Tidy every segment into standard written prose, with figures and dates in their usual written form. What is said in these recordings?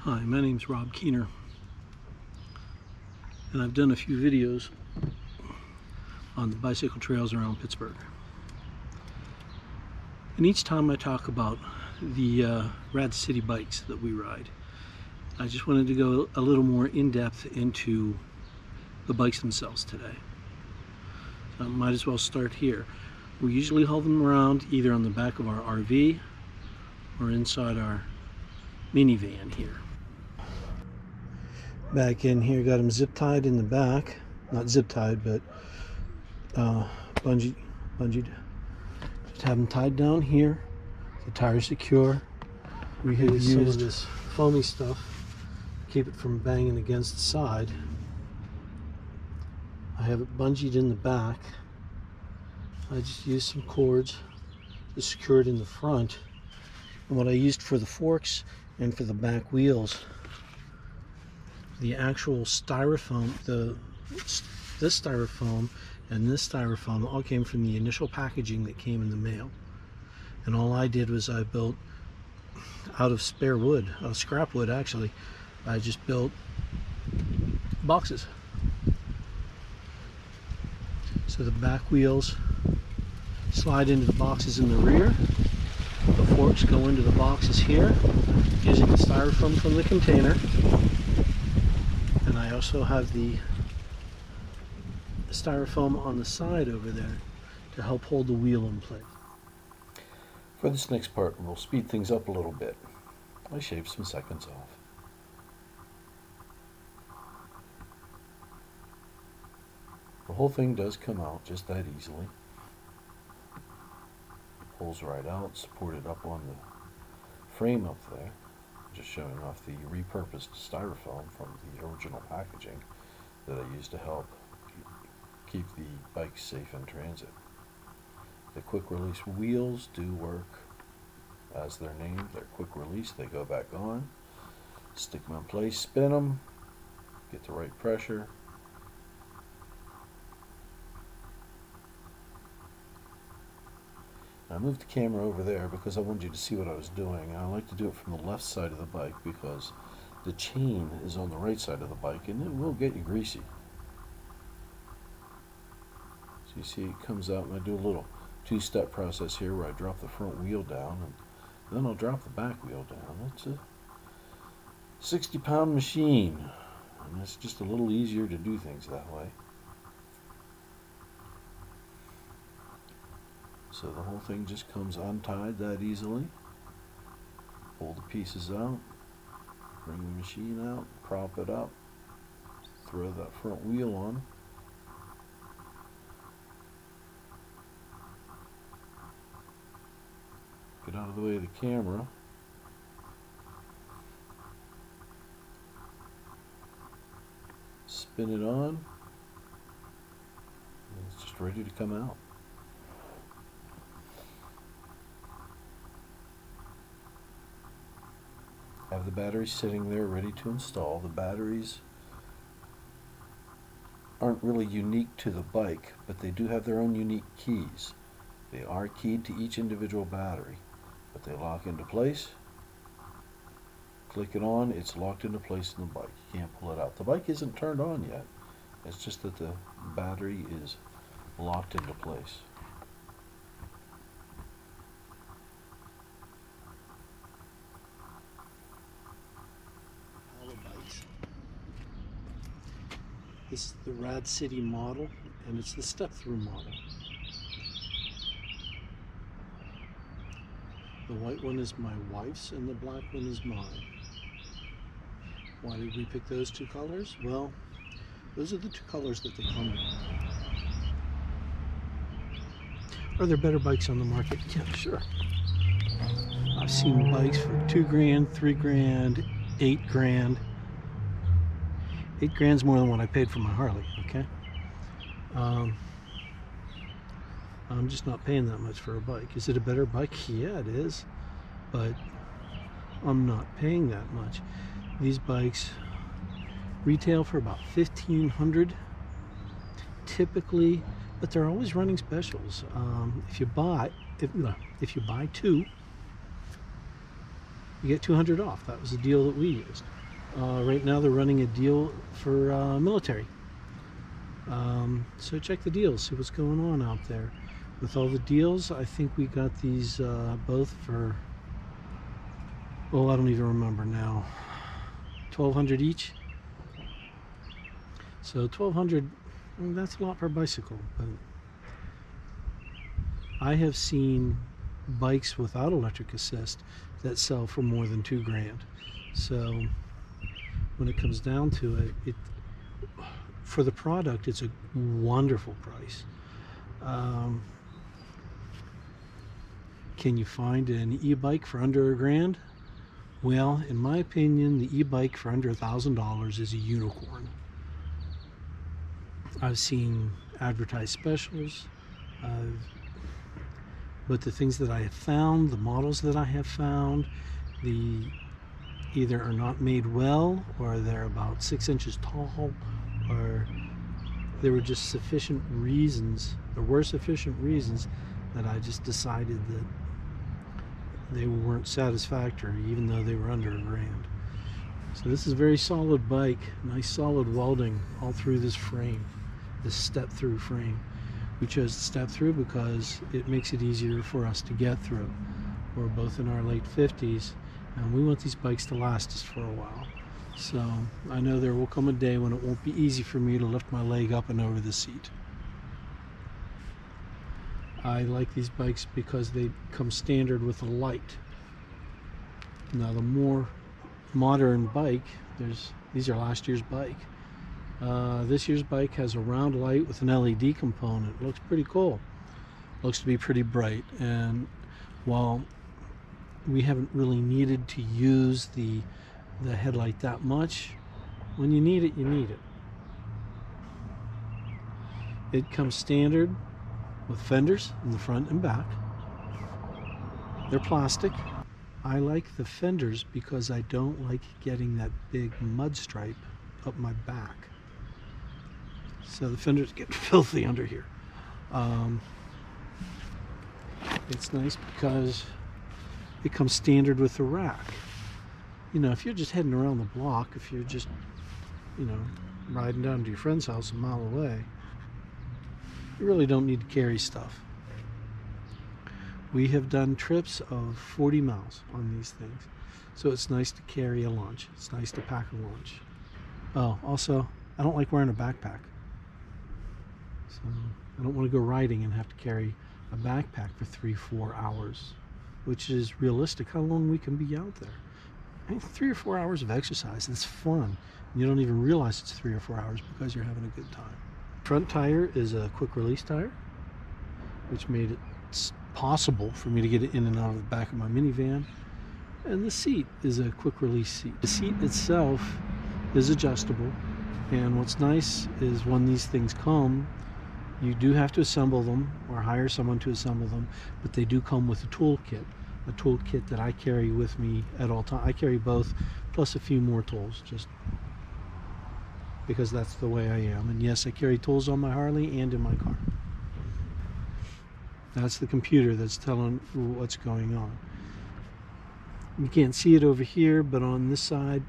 Hi, my name's Rob Keener, and I've done a few videos on the bicycle trails around Pittsburgh. And each time I talk about the RadCity bikes that we ride, I just wanted to go a little more in-depth into the bikes themselves today. So I might as well start here. We usually haul them around either on the back of our RV or inside our minivan here. Back in here, got them zip tied in the back. Not zip tied, but bungeed. Just have them tied down here. The tire's secure. We have used some of this foamy stuff to keep it from banging against the side. I have it bungeed in the back. I just used some cords to secure it in the front. And what I used for the forks and for the back wheels, the actual styrofoam, this styrofoam and this styrofoam all came from the initial packaging that came in the mail. And all I did was I built out of spare wood, out of scrap wood actually, I just built boxes. So the back wheels slide into the boxes in the rear. The forks go into the boxes here using the styrofoam from the container. And I also have the styrofoam on the side over there to help hold the wheel in place. For this next part, we'll speed things up a little bit. I shaved some seconds off. The whole thing does come out just that easily. Pulls right out, supported up on the frame up there. Just showing off the repurposed styrofoam from the original packaging that I used to help keep the bike safe in transit. The quick release wheels do work as they're named. They're quick release. They go back on. Stick them in place, spin them, get the right pressure. I moved the camera over there because I wanted you to see what I was doing. I like to do it from the left side of the bike because the chain is on the right side of the bike and it will get you greasy. So you see it comes out, and I do a little two-step process here where I drop the front wheel down and then I'll drop the back wheel down. It's a 60-pound machine, and it's just a little easier to do things that way. So the whole thing just comes untied that easily. Pull the pieces out, bring the machine out, prop it up, throw that front wheel on. Get out of the way of the camera. Spin it on, and it's just ready to come out. Have the batteries sitting there ready to install. The batteries aren't really unique to the bike, but they do have their own unique keys. They are keyed to each individual battery, but they lock into place. Click it on, it's locked into place in the bike. You can't pull it out. The bike isn't turned on yet. It's just that the battery is locked into place. This is the RadCity model, and it's the step-through model. The white one is my wife's, and the black one is mine. Why did we pick those two colors? Well, those are the two colors that they come in. Are there better bikes on the market? Yeah, sure. I've seen bikes for $2 grand, $3 grand, $8 grand. $8 grand's more than what I paid for my Harley, okay? I'm just not paying that much for a bike. Is it a better bike? Yeah, it is, but I'm not paying that much. These bikes retail for about $1,500 typically, but they're always running specials. If you buy two, you get 200 off. That was the deal that we used. Right now they're running a deal for military. So check the deals, see what's going on out there. With all the deals, I think we got these both for, well, I don't even remember now, $1,200 each. So $1,200, that's a lot per bicycle. But I have seen bikes without electric assist that sell for more than $2,000. So when it comes down to it, for the product, it's a wonderful price. Can you find an e-bike for under $1,000? Well, in my opinion, the e-bike for under $1,000 is a unicorn. I've seen advertised specials, but the things that I have found, the models that I have found, either are not made well, or they're about 6 inches tall, or there were just sufficient reasons, that I just decided that they weren't satisfactory, even though they were under $1,000. So this is a very solid bike, nice solid welding all through this frame, this step-through frame. We chose to step through because it makes it easier for us to get through. We're both in our late 50s, and we want these bikes to last us for a while. So I know there will come a day when it won't be easy for me to lift my leg up and over the seat. I like these bikes because they come standard with a light. Now the more modern bike, these are last year's bike. This year's bike has a round light with an LED component. It looks pretty cool. Looks to be pretty bright. And while we haven't really needed to use the headlight that much, when you need it, you need it. It comes standard with fenders in the front and back. They're plastic. I like the fenders because I don't like getting that big mud stripe up my back. So the fenders get filthy under here. It's nice because it comes standard with the rack. You know, if you're just heading around the block, if you're just, riding down to your friend's house a mile away, you really don't need to carry stuff. We have done trips of 40 miles on these things. So it's nice to carry a lunch. It's nice to pack a lunch. Oh, also, I don't like wearing a backpack. So I don't want to go riding and have to carry a backpack for 3-4 hours, which is realistic how long we can be out there. I mean, 3 or 4 hours of exercise, that's fun. You don't even realize it's 3 or 4 hours because you're having a good time. Front tire is a quick release tire, which made it possible for me to get it in and out of the back of my minivan. And the seat is a quick release seat. The seat itself is adjustable, and what's nice is when these things come, you do have to assemble them or hire someone to assemble them, but they do come with a toolkit that I carry with me at all times. I carry both, plus a few more tools, just because that's the way I am. And yes, I carry tools on my Harley and in my car. That's the computer that's telling what's going on. You can't see it over here, but on this side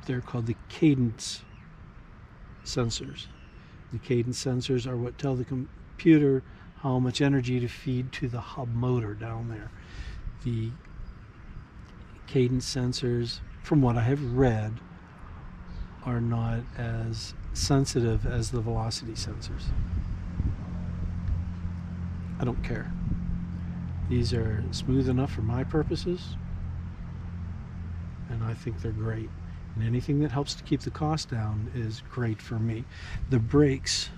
they're called the cadence sensors. The cadence sensors are what tell the computer how much energy to feed to the hub motor down there. The cadence sensors, from what I have read, are not as sensitive as the velocity sensors. I don't care. These are smooth enough for my purposes, and I think they're great. And anything that helps to keep the cost down is great for me. The brakes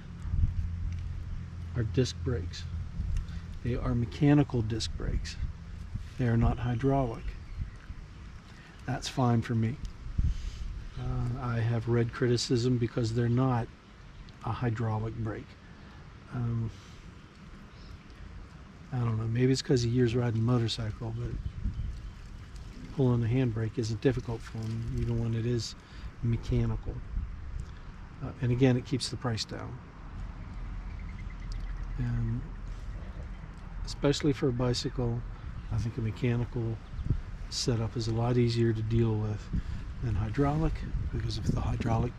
are disc brakes. They are mechanical disc brakes. They are not hydraulic. That's fine for me. I have read criticism because they're not a hydraulic brake. I don't know, maybe it's because of years riding a motorcycle, but pulling the handbrake isn't difficult for me, even when it is mechanical. And again, it keeps the price down. And especially for a bicycle, I think a mechanical setup is a lot easier to deal with than hydraulic, because if the hydraulic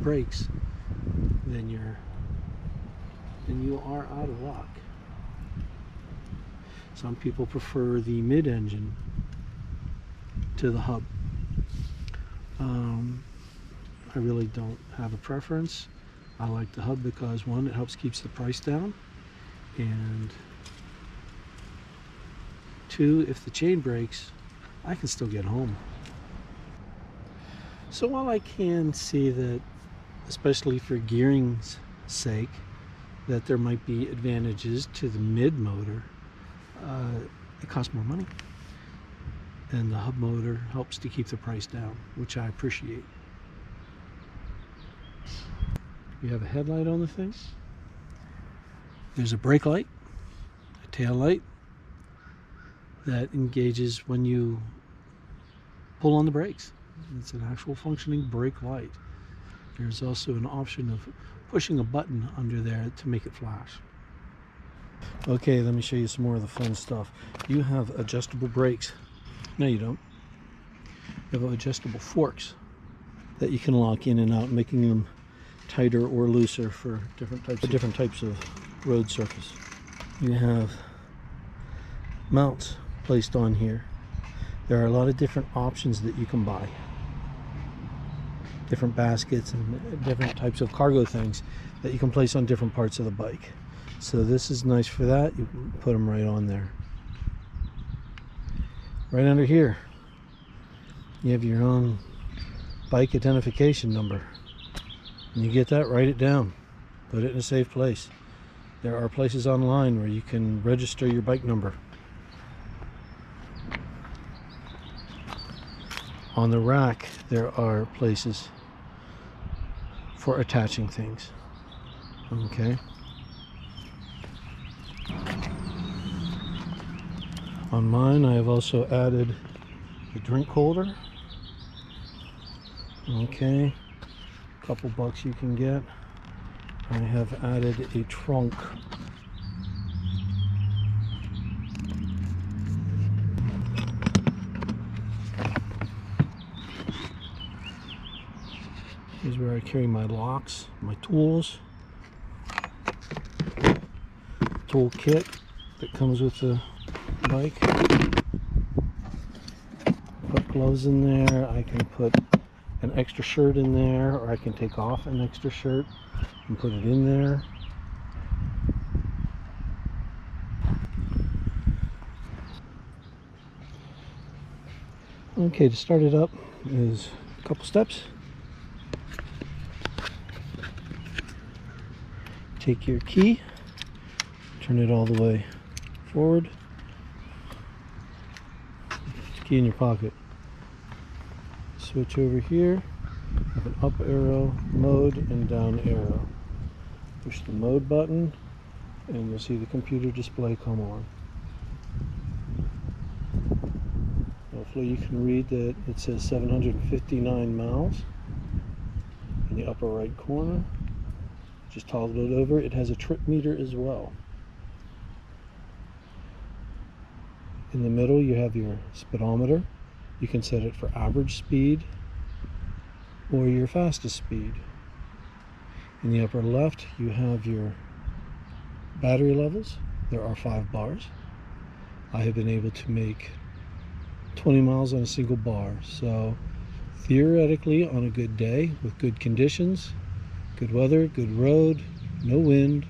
breaks, then you are out of luck. Some people prefer the mid-engine to the hub. I really don't have a preference. I like the hub because, one, it helps keeps the price down, and two, if the chain breaks, I can still get home. So while I can see that, especially for gearing's sake, that there might be advantages to the mid motor, it costs more money, and the hub motor helps to keep the price down, which I appreciate. You have a headlight on the thing. There's a brake light, a tail light that engages when you pull on the brakes. It's an actual functioning brake light. There's also an option of pushing a button under there to make it flash. Okay, let me show you some more of the fun stuff. You have adjustable brakes. No, you don't. You have adjustable forks that you can lock in and out, making them tighter or looser for different types of road surface. You have mounts placed on here. There are a lot of different options that you can buy. Different baskets and different types of cargo things that you can place on different parts of the bike. So this is nice for that. You can put them right on there. Right under here, you have your own bike identification number. When you get that, write it down. Put it in a safe place. There are places online where you can register your bike number. On the rack, there are places for attaching things. Okay. On mine, I have also added a drink holder. Okay. Couple bucks you can get. I have added a trunk. Here's where I carry my locks, my tools, tool kit that comes with the bike. Put gloves in there. I can put an extra shirt in there, or I can take off an extra shirt and put it in there. Okay, to start it up is a couple steps. Take your key, turn it all the way forward. Put the key in your pocket. Switch over here, have an up arrow, mode, and down arrow. Push the mode button and you'll see the computer display come on. Hopefully you can read that it says 759 miles in the upper right corner. Just toggle it over. It has a trip meter as well. In the middle you have your speedometer. You can set it for average speed or your fastest speed. In the upper left you have your battery levels. There are 5 bars. I have been able to make 20 miles on a single bar. So theoretically, on a good day with good conditions, good weather, good road, no wind,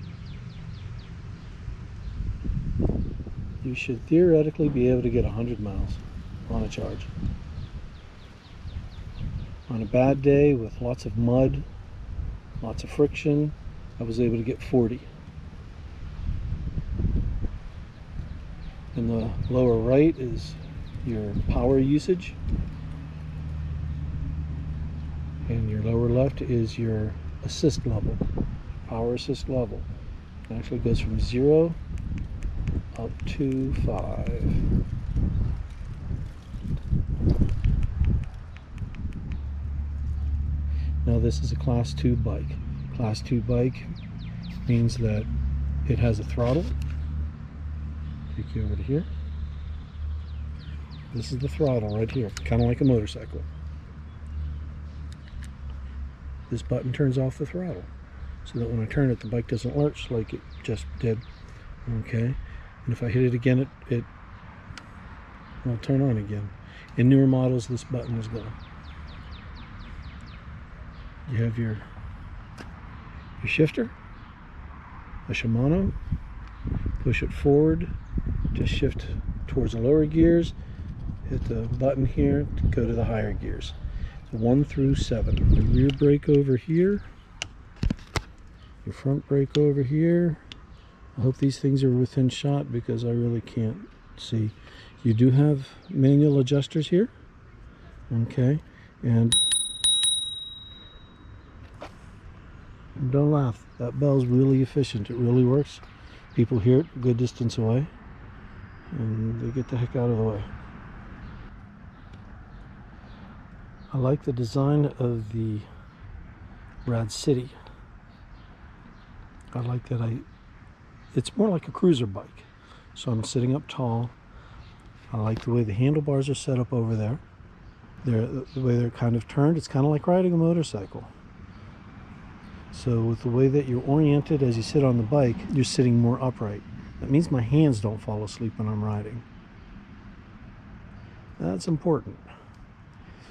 you should theoretically be able to get 100 miles on a charge. On a bad day with lots of mud, lots of friction, I was able to get 40. In the lower right is your power usage, and your lower left is your assist level, power assist level. It actually goes from 0 up to 5. Now this is a class 2 bike. Class 2 bike means that it has a throttle. Take you over to here. This is the throttle right here, kind of like a motorcycle. This button turns off the throttle so that when I turn it, the bike doesn't lurch like it just did. Okay, and if I hit it again, it will turn on again. In newer models, this button is gone. You have your shifter, a Shimano. Push it forward to shift towards the lower gears. Hit the button here to go to the higher gears. So 1 through 7. Your rear brake over here. Your front brake over here. I hope these things are within shot because I really can't see. You do have manual adjusters here. Okay, and don't laugh. That bell's really efficient. It really works. People hear it a good distance away, and they get the heck out of the way. I like the design of the RadCity. I like that it's more like a cruiser bike. So I'm sitting up tall. I like the way the handlebars are set up over there. The way they're kind of turned, it's kind of like riding a motorcycle. So with the way that you're oriented as you sit on the bike, you're sitting more upright. That means my hands don't fall asleep when I'm riding. That's important.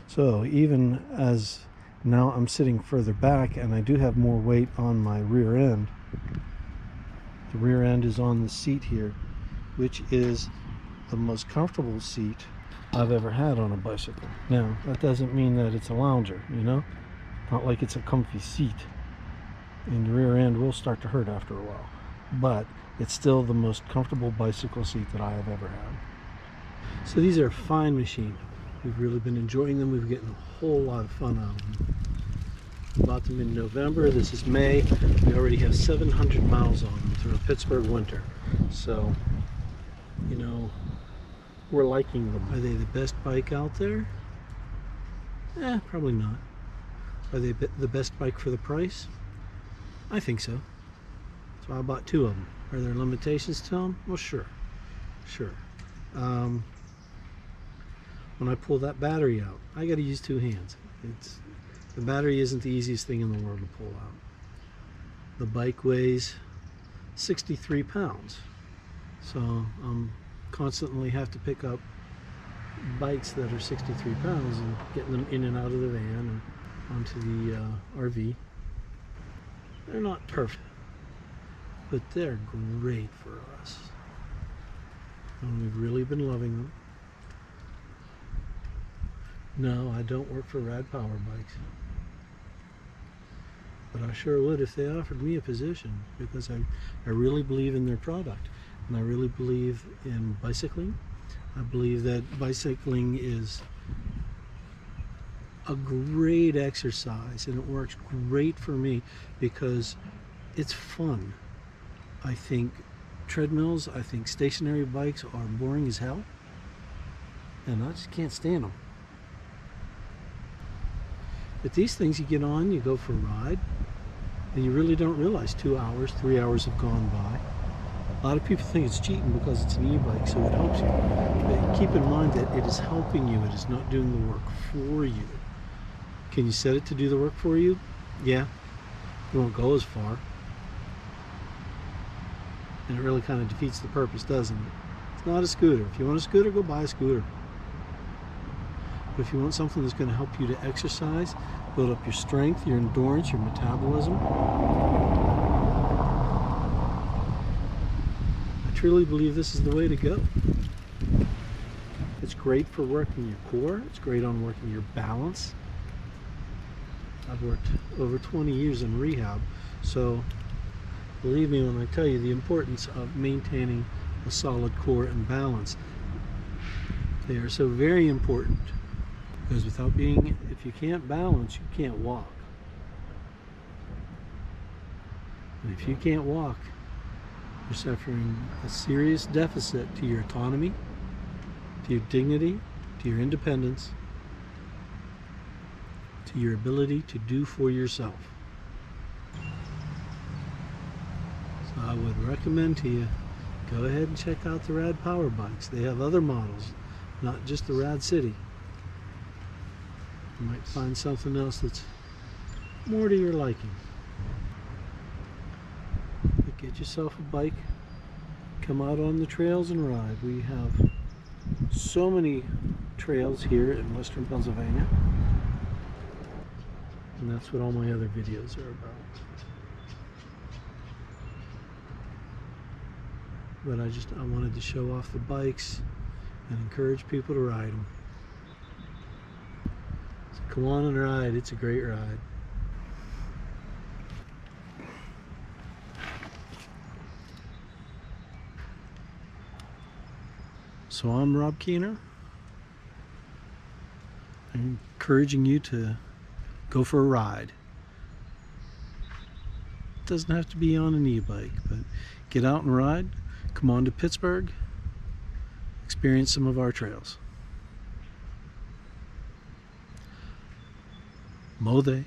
So even as now I'm sitting further back and I do have more weight on my rear end, the rear end is on the seat here, which is the most comfortable seat I've ever had on a bicycle. Now, that doesn't mean that it's a lounger, you know? Not like it's a comfy seat. And the rear end will start to hurt after a while. But it's still the most comfortable bicycle seat that I have ever had. So these are a fine machine. We've really been enjoying them. We've getting a whole lot of fun out of them. We bought them in November. This is May. We already have 700 miles on them through a Pittsburgh winter. So, you know, we're liking them. Are they the best bike out there? Probably not. Are they the best bike for the price? I think so. So I bought 2 of them. Are there limitations to them? Well, sure. When I pull that battery out, I got to use 2 hands. The battery isn't the easiest thing in the world to pull out. The bike weighs 63 pounds. So constantly have to pick up bikes that are 63 pounds and getting them in and out of the van and onto the RV. They're not perfect, but they're great for us. And we've really been loving them. No, I don't work for RadPower bikes. But I sure would if they offered me a position, because I really believe in their product. And I really believe in bicycling. I believe that bicycling is a great exercise, and it works great for me because it's fun. I think treadmills, I think stationary bikes are boring as hell, and I just can't stand them. But these things, you get on, you go for a ride, and you really don't realize 2 hours, 3 hours have gone by. A lot of people think it's cheating because it's an e-bike, so it helps you. But keep in mind that it is helping you, it is not doing the work for you. Can you set it to do the work for you? Yeah. It won't go as far. And it really kind of defeats the purpose, doesn't it? It's not a scooter. If you want a scooter, go buy a scooter. But if you want something that's going to help you to exercise, build up your strength, your endurance, your metabolism, I truly believe this is the way to go. It's great for working your core. It's great on working your balance. I've worked over 20 years in rehab, so believe me when I tell you the importance of maintaining a solid core and balance. They are so very important, because if you can't balance, you can't walk. And if you can't walk, you're suffering a serious deficit to your autonomy, to your dignity, to your independence, to your ability to do for yourself. So I would recommend to you, go ahead and check out the RadPower bikes. They have other models. not just the RadCity. You might find something else that's more to your liking. But get yourself a bike, come out on the trails and ride. We have so many trails here in western Pennsylvania, and that's what all my other videos are about. But I wanted to show off the bikes and encourage people to ride them. So come on and ride, it's a great ride. So I'm Rob Keener. I'm encouraging you to go for a ride. It doesn't have to be on an e-bike, but get out and ride. Come on to Pittsburgh. Experience some of our trails. Mode.